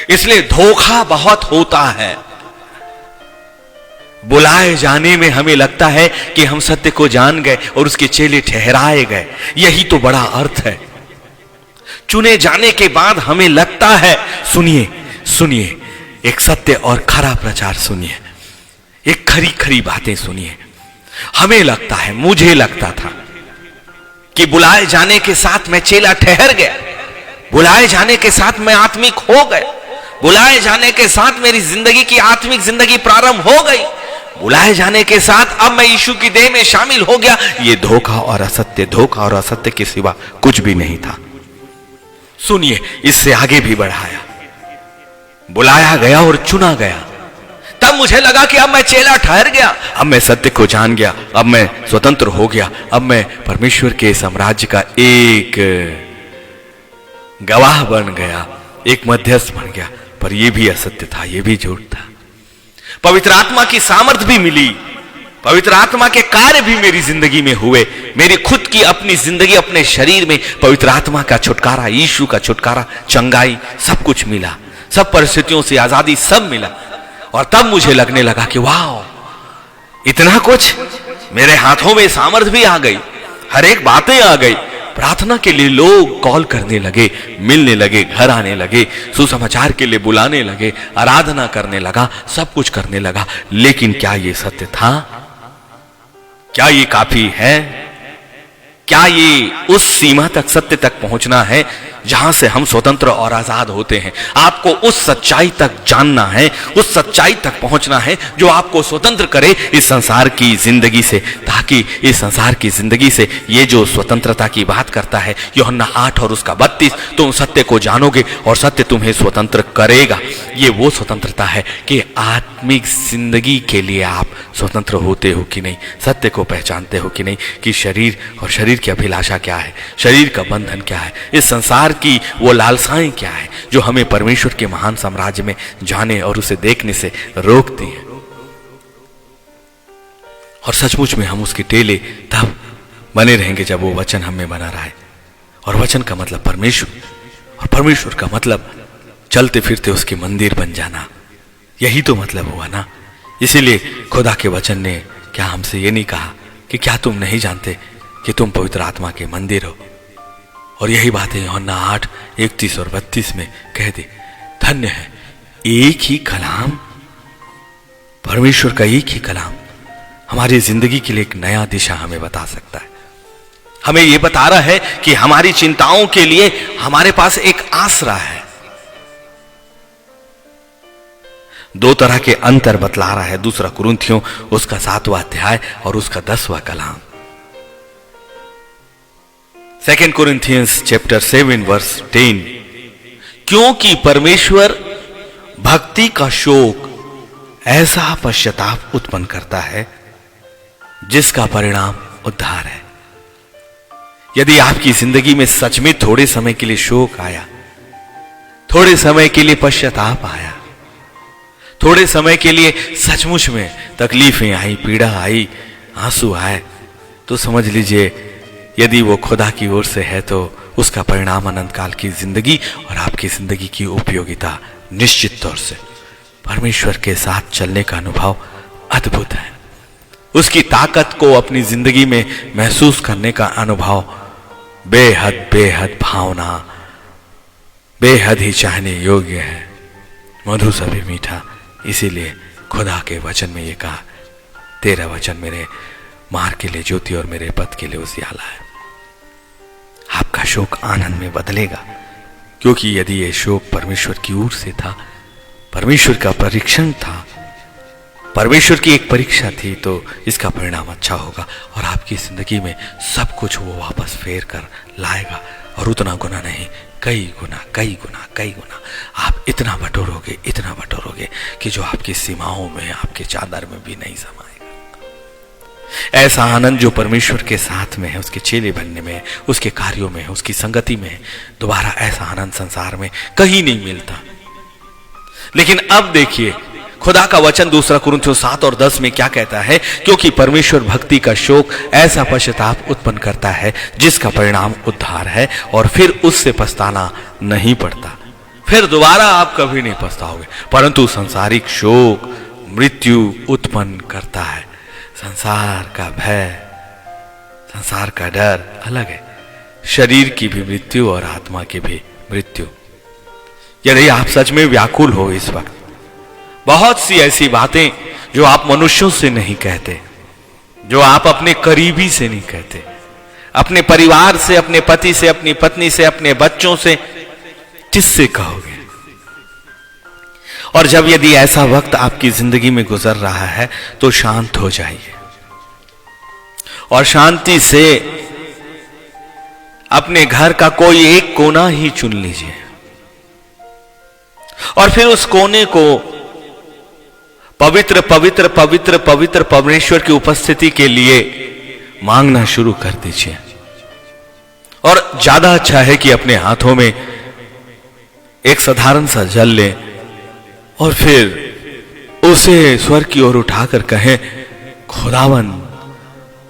इसलिए धोखा बहुत होता है। बुलाए जाने में हमें लगता है कि हम सत्य को जान गए और उसके चेले ठहराए गए, यही तो बड़ा अर्थ है। चुने जाने के बाद हमें लगता है, सुनिए सुनिए, एक सत्य और खरा प्रचार सुनिए, एक खरी खरी बातें सुनिए। हमें लगता है, मुझे लगता था कि बुलाए जाने के साथ मैं चेला ठहर गया, बुलाए जाने के साथ मैं आत्मिक हो गया, बुलाए जाने के साथ मेरी जिंदगी की आत्मिक जिंदगी प्रारंभ हो गई। बुलाए जाने के साथ अब मैं यीशु की देह में शामिल हो गया, ये धोखा और असत्य के सिवा कुछ भी नहीं था। सुनिए, इससे आगे भी बढ़ाया, बुलाया गया और चुना गया। तब मुझे लगा कि अब मैं चेला ठहर गया, अब मैं सत्य को जान गया, अब मैं स्वतंत्र हो गया, अब मैं परमेश्वर के साम्राज्य का एक गवाह बन गया, एक मध्यस्थ बन गया। पर यह भी असत्य था, यह भी झूठ था। पवित्र आत्मा की सामर्थ भी मिली, पवित्र आत्मा के कार्य भी मेरी जिंदगी में हुए। मेरी खुद की अपनी जिंदगी, अपने शरीर में पवित्र आत्मा का छुटकारा, यीशु का छुटकारा, चंगाई, सब कुछ मिला, सब परिस्थितियों से आजादी, सब मिला। और तब मुझे लगने लगा कि वाह, इतना कुछ मेरे हाथों में सामर्थ भी आ गई, हर एक बातें आ गई। प्रार्थना के लिए लोग कॉल करने लगे, मिलने लगे, घर आने लगे, सुसमाचार के लिए बुलाने लगे, आराधना करने लगा, सब कुछ करने लगा। लेकिन क्या ये सत्य था? क्या ये काफी है? क्या ये उस सीमा तक, सत्य तक पहुंचना है जहां से हम स्वतंत्र और आजाद होते हैं? आपको उस सच्चाई तक जानना है, उस सच्चाई तक पहुंचना है जो आपको स्वतंत्र करे इस संसार की जिंदगी से, ताकि इस संसार की जिंदगी से ये जो स्वतंत्रता की बात करता है यूहन्ना 8 और उसका 32, तुम सत्य को जानोगे और सत्य तुम्हें स्वतंत्र करेगा। ये वो स्वतंत्रता है कि आत्मिक जिंदगी के लिए आप स्वतंत्र होते हो कि नहीं, सत्य को पहचानते हो कि नहीं, कि शरीर और शरीर की अभिलाषा क्या है, शरीर का बंधन क्या है, इस संसार की वो लालसाएं क्या है जो हमें परमेश्वर के महान साम्राज्य में जाने और उसे देखने से रोकती हैं। और सचमुच में हम उसके टेले तब बने रहेंगे जब वो वचन हमें बना रहा है। और वचन का मतलब परमेश्वर, और परमेश्वर का मतलब चलते फिरते उसके मंदिर बन जाना। यही तो मतलब हुआ ना। इसीलिए खुदा के वचन ने क्या हमसे ये नहीं कहा कि क्या तुम नहीं जानते कि तुम पवित्र आत्मा के मंदिर हो? और यही बातें यूहन्ना 8, 31 और 32 में कह दी। धन्य है, एक ही कलाम, परमेश्वर का एक ही कलाम हमारी जिंदगी के लिए एक नया दिशा हमें बता सकता है। हमें यह बता रहा है कि हमारी चिंताओं के लिए हमारे पास एक आसरा है। दो तरह के अंतर बतला रहा है दूसरा कुरिन्थियों उसका 7वां अध्याय और उसका 10वां कलाम। 2 Corinthians chapter 7 verse 10, क्योंकि परमेश्वर भक्ति का शोक ऐसा पश्चाताप उत्पन्न करता है जिसका परिणाम उद्धार है। यदि आपकी जिंदगी में सच में थोड़े समय के लिए शोक आया, थोड़े समय के लिए पश्चाताप आया, थोड़े समय के लिए सचमुच में तकलीफें आई, पीड़ा आई, आंसू आए, तो समझ लीजिए यदि वो खुदा की ओर से है तो उसका परिणाम अनंत काल की जिंदगी और आपकी जिंदगी की उपयोगिता निश्चित तौर से परमेश्वर के साथ चलने का अनुभव अद्भुत है। उसकी ताकत को अपनी जिंदगी में महसूस करने का अनुभव बेहद बेहद भावना, बेहद ही चाहने योग्य है, मधुर सा भी मीठा। इसीलिए खुदा के वचन में ये कहा, तेरा वचन मेरे मार्ग के लिए ज्योति और मेरे पथ के लिए उजियाला है। आपका शोक आनंद में बदलेगा, क्योंकि यदि ये शोक परमेश्वर की ओर से था, परमेश्वर का परीक्षण था, परमेश्वर की एक परीक्षा थी, तो इसका परिणाम अच्छा होगा और आपकी जिंदगी में सब कुछ वो वापस फेर कर लाएगा। और उतना गुना नहीं, कई गुना कई गुना कई गुना आप इतना बटोरोगे, इतना बटोरोगे कि जो आपकी सीमाओं में, आपके चादर में भी नहीं समाएगा। ऐसा आनंद जो परमेश्वर के साथ में है, उसके चेले बनने में है, उसके कार्यों में है, उसकी संगति में है, दोबारा ऐसा आनंद संसार में कहीं नहीं मिलता। लेकिन अब देखिए खुदा का वचन 2 कुरिन्थियों 7 और 10 में क्या कहता है, क्योंकि परमेश्वर भक्ति का शोक ऐसा पश्चाताप उत्पन्न करता है जिसका परिणाम उद्धार है, और फिर उससे पछताना नहीं पड़ता। फिर दोबारा आप कभी नहीं पछताओगे। परंतु सांसारिक शोक मृत्यु उत्पन्न करता है। संसार का भय, संसार का डर अलग है, शरीर की भी मृत्यु और आत्मा की भी मृत्यु। यदि आप सच में व्याकुल हो इस वक्त, बहुत सी ऐसी बातें जो आप मनुष्यों से नहीं कहते, जो आप अपने करीबी से नहीं कहते, अपने परिवार से, अपने पति से, अपनी पत्नी से, अपने बच्चों से, किससे कहोगे? और जब यदि ऐसा वक्त आपकी जिंदगी में गुजर रहा है तो शांत हो जाइए और शांति से अपने घर का कोई एक कोना ही चुन लीजिए और फिर उस कोने को पवित्र पवित्र पवित्र पवित्र परमेश्वर की उपस्थिति के लिए मांगना शुरू कर दीजिए। और ज्यादा अच्छा है कि अपने हाथों में एक साधारण सा जल लें और फिर उसे स्वर्ग की ओर उठाकर कहें, खुदावन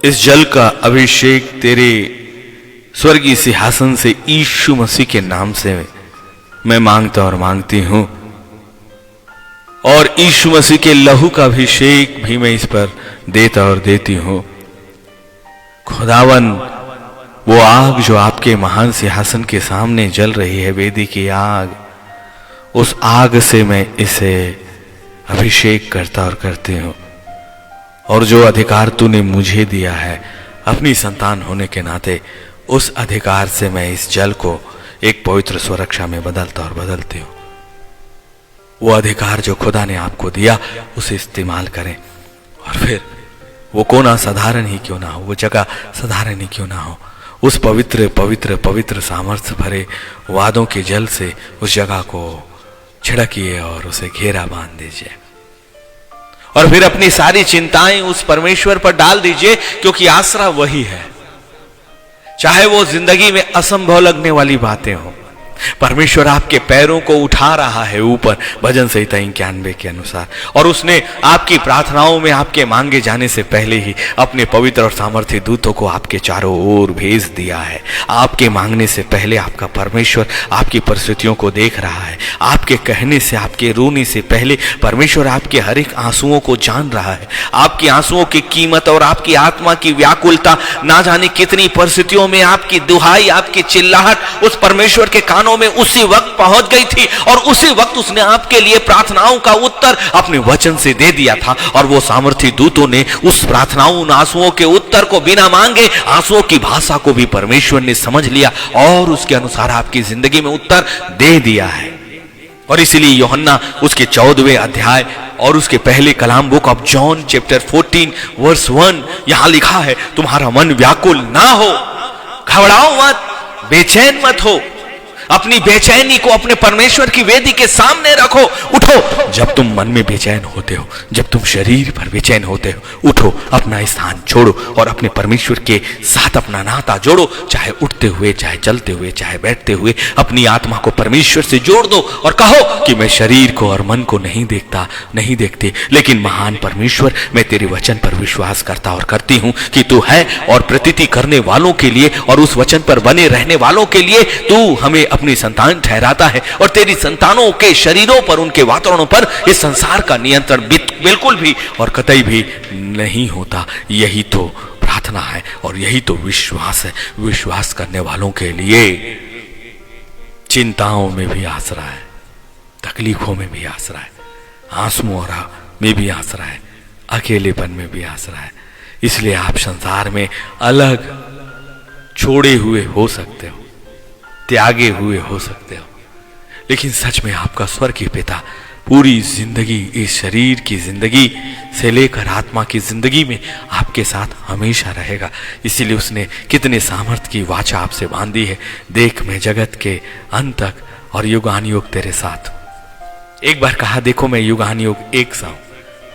इस जल का अभिषेक तेरे स्वर्गीय सिंहासन से यीशु मसीह के नाम से मैं मांगता और मांगती हूं और यीशु मसीह के लहू का अभिषेक भी मैं इस पर देता और देती हूं। खुदावन वो आग जो आपके महान सिंहासन के सामने जल रही है, वेदी की आग, उस आग से मैं इसे अभिषेक करता और करती हूं। और जो अधिकार तूने मुझे दिया है अपनी संतान होने के नाते, उस अधिकार से मैं इस जल को एक पवित्र सुरक्षा में बदलता और बदलती हूं। वो अधिकार जो खुदा ने आपको दिया उसे इस्तेमाल करें और फिर वो कोना साधारण ही क्यों ना हो, वो जगह साधारण ही क्यों ना हो, उस पवित्र पवित्र पवित्र सामर्थ्य भरे वादों के जल से उस जगह को छिड़किए और उसे घेरा बांध दीजिए और फिर अपनी सारी चिंताएं उस परमेश्वर पर डाल दीजिए, क्योंकि आसरा वही है। चाहे वो जिंदगी में असंभव लगने वाली बातें हो, परमेश्वर आपके पैरों को उठा रहा है ऊपर, भजन संहिता 91 के अनुसार, और उसने आपकी प्रार्थनाओं में आपके मांगे जाने से पहले ही अपने पवित्र और सामर्थ्य दूतों को आपके चारों ओर भेज दिया है। आपके मांगने से पहले आपका परमेश्वर आपकी परिस्थितियों को देख रहा है। आपके कहने से, आपके रोने से पहले परमेश्वर आपके हर एक आंसुओं को जान रहा है। आपकी आंसुओं की कीमत और आपकी आत्मा की व्याकुलता, ना जाने कितनी परिस्थितियों में आपकी दुहाई, आपकी चिल्लाहट उस परमेश्वर के कानों में उसी वक्त पहुंच गई थी और उसी वक्त उसने आपके लिए प्रार्थनाओं का उत्तर अपने वचन से दे दिया था। और वो सामर्थी दूतों ने उस प्रार्थनाओं, उन आंसुओं के उत्तर को बिना मांगे, आंसुओं की भाषा को भी परमेश्वर ने समझ लिया और उसके अनुसार आपकी जिंदगी में उत्तर दे दिया है। और इसलिए यूहन्ना उसके 14वें अध्याय और उसके पहले कलाम, book of John chapter 14 verse 1, यहां लिखा है, तुम्हारा मन व्याकुल ना हो, घबराओ मत, बेचैन मत हो, अपनी बेचैनी को अपने परमेश्वर की वेदी के सामने रखो। उठो, जब तुम मन में बेचैन होते हो, जब तुम शरीर पर बेचैन होते हो, उठो, अपना स्थान छोड़ो और अपने परमेश्वर के साथ अपना नाता जोड़ो। चाहे उठते हुए, चाहे चलते हुए, चाहे बैठते हुए, अपनी आत्मा को परमेश्वर से जोड़ दो और कहो कि मैं शरीर को और मन को नहीं देखता, नहीं देखते, लेकिन महान परमेश्वर, मैं तेरे वचन पर विश्वास करता और करती हूं कि तू है, और प्रतीति करने वालों के लिए और उस वचन पर बने रहने वालों के लिए तू हमें अपनी संतान ठहराता है। और तेरी संतानों के शरीरों पर, उनके वातावरणों पर इस संसार का नियंत्रण बिल्कुल भी और कतई भी नहीं होता। यही तो प्रार्थना है और यही तो विश्वास है। विश्वास करने वालों के लिए चिंताओं में भी आसरा है, तकलीफों में भी आसरा है, आंसुओं में भी आसरा है, अकेलेपन में भी आसरा है। इसलिए आप संसार में अलग छोड़े हुए हो सकते हो, त्यागे हुए हो सकते हो, लेकिन सच में आपका स्वर्गीय पिता पूरी जिंदगी, इस शरीर की जिंदगी से लेकर आत्मा की जिंदगी में आपके साथ हमेशा रहेगा। इसीलिए उसने कितने सामर्थ्य की वाचा आपसे बांधी है, देख मैं जगत के अंत तक और युगानुयुग तेरे साथ। एक बार कहा, देखो मैं युगानुयुग एक सा हूं,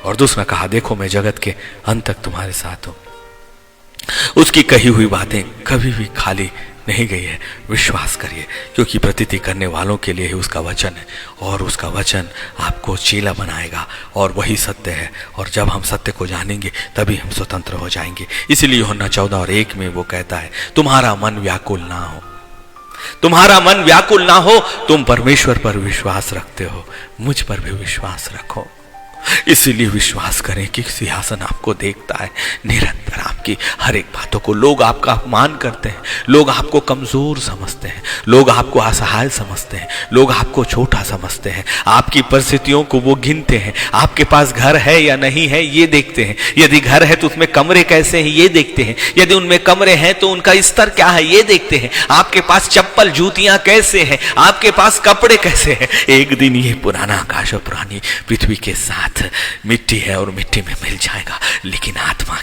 और दूसरा कहा, देखो मैं जगत के अंत तक तुम्हारे साथ हूं। उसकी कही हुई बातें कभी भी खाली नहीं गई है। विश्वास करिए, क्योंकि प्रतीति करने वालों के लिए ही उसका वचन है और उसका वचन आपको चेला बनाएगा और वही सत्य है। और जब हम सत्य को जानेंगे तभी हम स्वतंत्र हो जाएंगे। इसलिए यूहन्ना 14:1 में वो कहता है, तुम्हारा मन व्याकुल ना हो, तुम्हारा मन व्याकुल ना हो, तुम परमेश्वर पर विश्वास रखते हो, मुझ पर भी विश्वास रखो। इसीलिए विश्वास करें कि सिंहासन आपको देखता है, निरंतर आपकी हर एक बातों को। लोग आपका अपमान करते हैं, लोग आपको कमजोर समझते हैं, लोग आपको असहाय समझते हैं, लोग आपको छोटा समझते हैं, आपकी परिस्थितियों को वो गिनते हैं। आपके पास घर है या नहीं है ये देखते हैं, यदि घर है तो उसमें कमरे कैसे हैं ये देखते हैं, यदि उनमें कमरे हैं तो उनका स्तर क्या है ये देखते हैं, आपके पास चप्पल जूतियां कैसे हैं, आपके पास कपड़े कैसे हैं। एक दिन ये पुराना आकाश और पुरानी पृथ्वी के साथ मिट्टी है और मिट्टी में मिल जाएगा, लेकिन आत्मा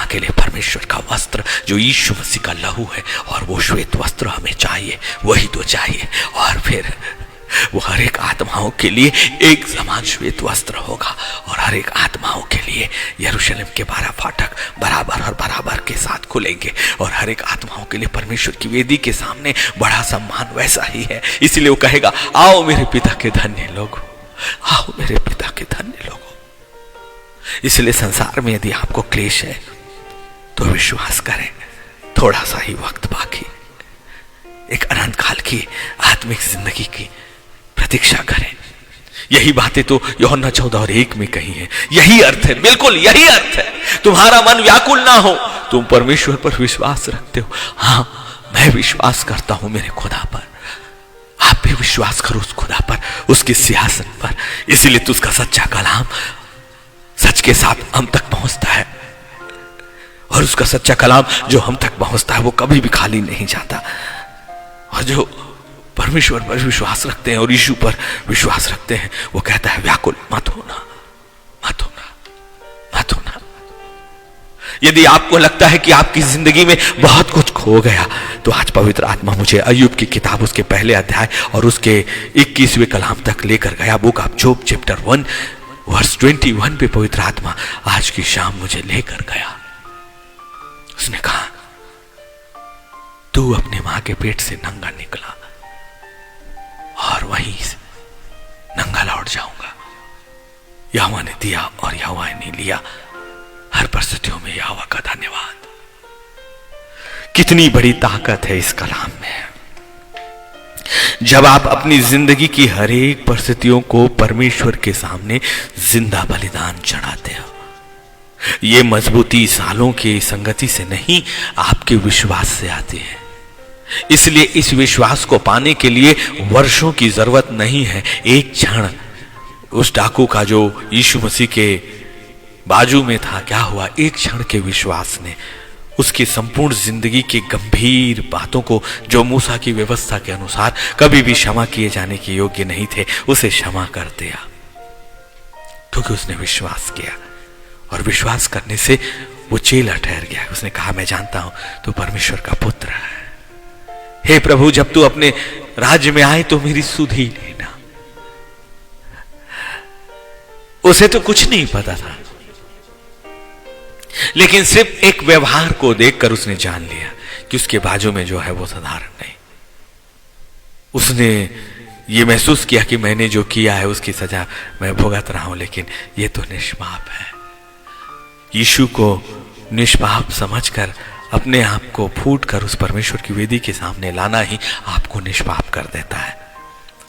के लिए परमेश्वर का वस्त्र जो यीशु मसीह का लहू है, और वो श्वेत वस्त्र हमें चाहिए, वही तो चाहिए। और फिर वो हर एक आत्माओं के लिए एक समान श्वेत वस्त्र होगा, और हर एक आत्माओं के लिए यरूशलेम के 12 फाटक बराबर और बराबर के साथ खुलेंगे, और हर एक आत्माओं के लिए परमेश्वर की वेदी के सामने बड़ा सम्मान वैसा ही है। इसलिए वो कहेगा, आओ मेरे पिता के धन्य लोग, आओ मेरे पिता के धन्य लोगों। इसलिए संसार में यदि आपको क्लेश है तो विश्वास करें, थोड़ा सा ही वक्त बाकी, एक अनंत काल की आत्मिक जिंदगी की प्रतीक्षा करें। यही बातें तो यूहन्ना 14:1 में कही है। यही अर्थ है, बिल्कुल यही अर्थ है। तुम्हारा मन व्याकुल ना हो, तुम परमेश्वर पर विश्वास रखते हो। हाँ, मैं विश्वास करता हूं मेरे खुदा पर, आप भी विश्वास करो उस खुदा पर, उसके सिंहासन पर। इसीलिए तो उसका सच्चा कलाम सच के साथ हम तक पहुंचता है, और उसका सच्चा कलाम जो हम तक पहुंचता है वो कभी भी खाली नहीं जाता। और जो परमेश्वर पर विश्वास रखते हैं और यीशु पर विश्वास रखते हैं, वो कहता है व्याकुल मत होना, मत होना, मत होना। यदि आपको लगता है कि आपकी जिंदगी में बहुत कुछ खो गया, तो आज पवित्र आत्मा मुझे अय्यूब की किताब उसके पहले अध्याय और उसके 21वें कलाम तक लेकर गया। Book of Job chapter 1 verse 21 पे पवित्र आत्मा आज की शाम मुझे लेकर गया। उसने कहा, तू अपने मां के पेट से नंगा निकला और वहीं से नंगा लौट जाऊंगा। यहोवा ने दिया और यहोवा ने लिया, हर परिस्थितियों में यहोवा का धन्यवाद। कितनी बड़ी ताकत है इस कलाम में। जब आप अपनी जिंदगी की हर एक परिस्थितियों को परमेश्वर के सामने जिंदा बलिदान चढ़ाते हो, ये मजबूती सालों की संगति से नहीं, आपके विश्वास से आती है। इसलिए इस विश्वास को पाने के लिए वर्षों की जरूरत नहीं है। एक क्षण उस डाकू का जो यीशु मसीह के बाजू में था, क्या हुआ? एक क्षण के विश्वास ने उसकी संपूर्ण जिंदगी की गंभीर बातों को, जो मूसा की व्यवस्था के अनुसार कभी भी क्षमा किए जाने के योग्य नहीं थे, उसे क्षमा कर दिया, क्योंकि उसने विश्वास किया। और विश्वास करने से वो चेला ठहर गया। उसने कहा, मैं जानता हूं तू परमेश्वर का पुत्र है। हे प्रभु, जब तू अपने राज्य में आए तो मेरी सुध ही लेना। उसे तो कुछ नहीं पता था, लेकिन सिर्फ एक व्यवहार को देखकर उसने जान लिया कि उसके बाजू में जो है वो साधारण नहीं। उसने ये महसूस किया कि मैंने जो किया है उसकी सजा मैं भुगत रहा हूं, लेकिन ये तो निष्पाप है। यीशु को निष्पाप समझकर अपने आप को फूट कर उस परमेश्वर की वेदी के सामने लाना ही आपको निष्पाप कर देता है।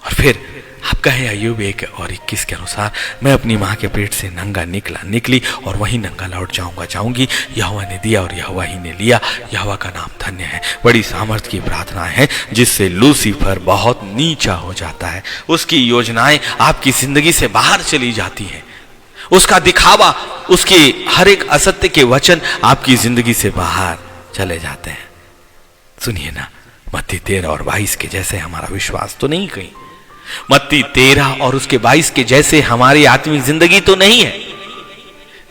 और फिर आप कहे अय्यूब 1:21 के अनुसार, मैं अपनी मां के पेट से नंगा निकली और वहीं नंगा लौट जाऊंगी। यहोवा ने दिया और यहोवा ही ने लिया, यहोवा का नाम धन्य है। बड़ी सामर्थ्य की प्रार्थना है जिससे लूसीफर बहुत नीचा हो जाता है। उसकी योजनाएं आपकी जिंदगी से बाहर चली जाती हैं, उसका दिखावा, उसके हर एक असत्य के वचन आपकी जिंदगी से बाहर चले जाते हैं। सुनिए ना, मत्ती 13 और 22 के जैसे हमारा विश्वास तो नहीं कहीं, मत्ती 13 और उसके 22 के जैसे हमारी आत्मिक जिंदगी तो नहीं है।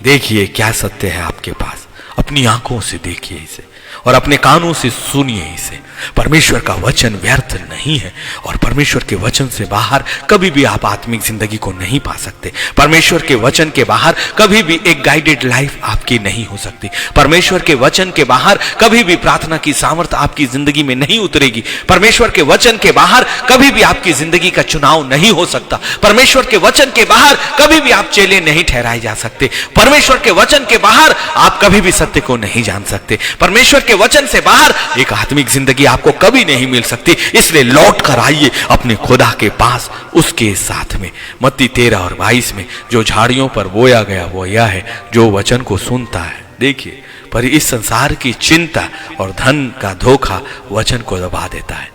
देखिए क्या सत्य है आपके पास, अपनी आंखों से देखिए इसे और अपने कानों से सुनिए इसे। परमेश्वर का वचन व्यर्थ नहीं है, और परमेश्वर के वचन से बाहर कभी भी आप आत्मिक जिंदगी को नहीं पा सकते। परमेश्वर के वचन के बाहर कभी भी एक गाइडेड लाइफ आपकी नहीं हो सकती। परमेश्वर के वचन के बाहर कभी भी प्रार्थना की सामर्थ्य आपकी जिंदगी में नहीं उतरेगी। परमेश्वर के वचन के बाहर कभी भी आपकी जिंदगी का चुनाव नहीं हो सकता। परमेश्वर के वचन के बाहर कभी भी आप चेले नहीं ठहराए जा सकते। परमेश्वर के वचन के बाहर आप कभी भी सत्य को नहीं जान सकते। परमेश्वर परमेश्वर के वचन से बाहर एक आत्मिक जिंदगी आपको कभी नहीं मिल सकती। इसलिए लौट कर आइए अपने खुदा के पास, उसके साथ में। मत्ती 13 और 22 में जो झाड़ियों पर बोया गया वो यह है जो वचन को सुनता है। देखिए, पर इस संसार की चिंता और धन का धोखा वचन को दबा देता है।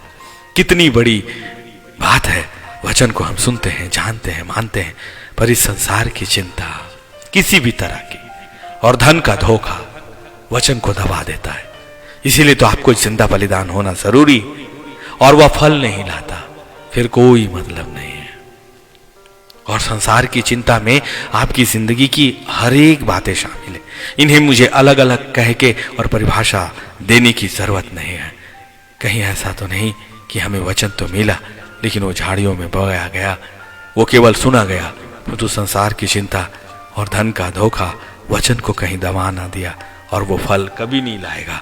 कितनी बड़ी बात है, वचन को हम सुनते हैं, जानते हैं, मानते हैं, पर इस संसार की चिंता किसी भी तरह की और धन का धोखा वचन को दबा देता है। इसीलिए तो आपको जिंदा बलिदान होना जरूरी, और वह फल नहीं लाता फिर कोई मतलब नहीं है। और संसार की चिंता में आपकी जिंदगी की हर एक बातें शामिल है। इन्हें मुझे अलग अलग कह के और परिभाषा देने की जरूरत नहीं है। कहीं ऐसा तो नहीं कि हमें वचन तो मिला लेकिन वो झाड़ियों में बगाया गया, वो केवल सुना गया, परंतु संसार की चिंता और धन का धोखा वचन को कहीं दबा ना दिया और वो फल कभी नहीं लाएगा।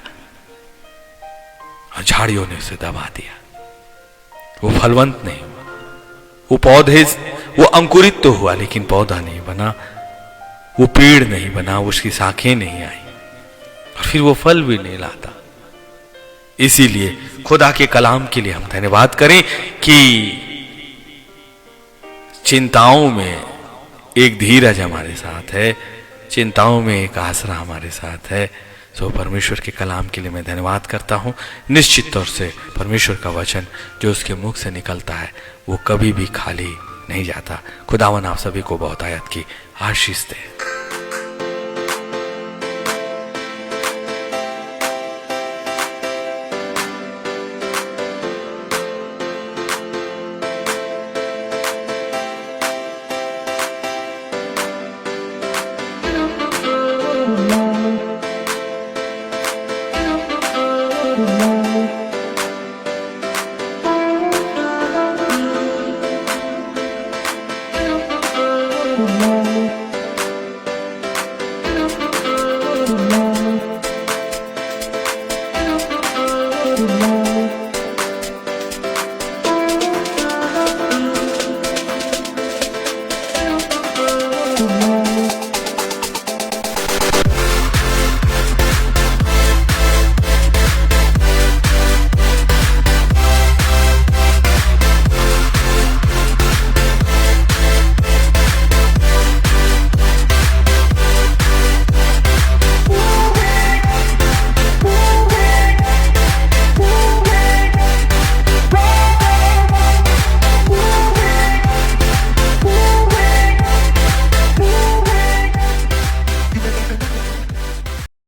और झाड़ियों ने उसे दबा दिया, वो फलवंत नहीं हुआ। वो अंकुरित तो हुआ लेकिन पौधा नहीं बना, वो पेड़ नहीं बना, उसकी शाखें नहीं आई और फिर वो फल भी नहीं लाता। इसीलिए खुदा के कलाम के लिए हम धन्यवाद करें कि चिंताओं में एक धीरज हमारे साथ है, चिंताओं में एक आसरा हमारे साथ है। सो परमेश्वर के कलाम के लिए मैं धन्यवाद करता हूँ। निश्चित तौर से परमेश्वर का वचन जो उसके मुख से निकलता है वो कभी भी खाली नहीं जाता। खुदावन आप सभी को बहुत आयत की आशीष दे। Thank you.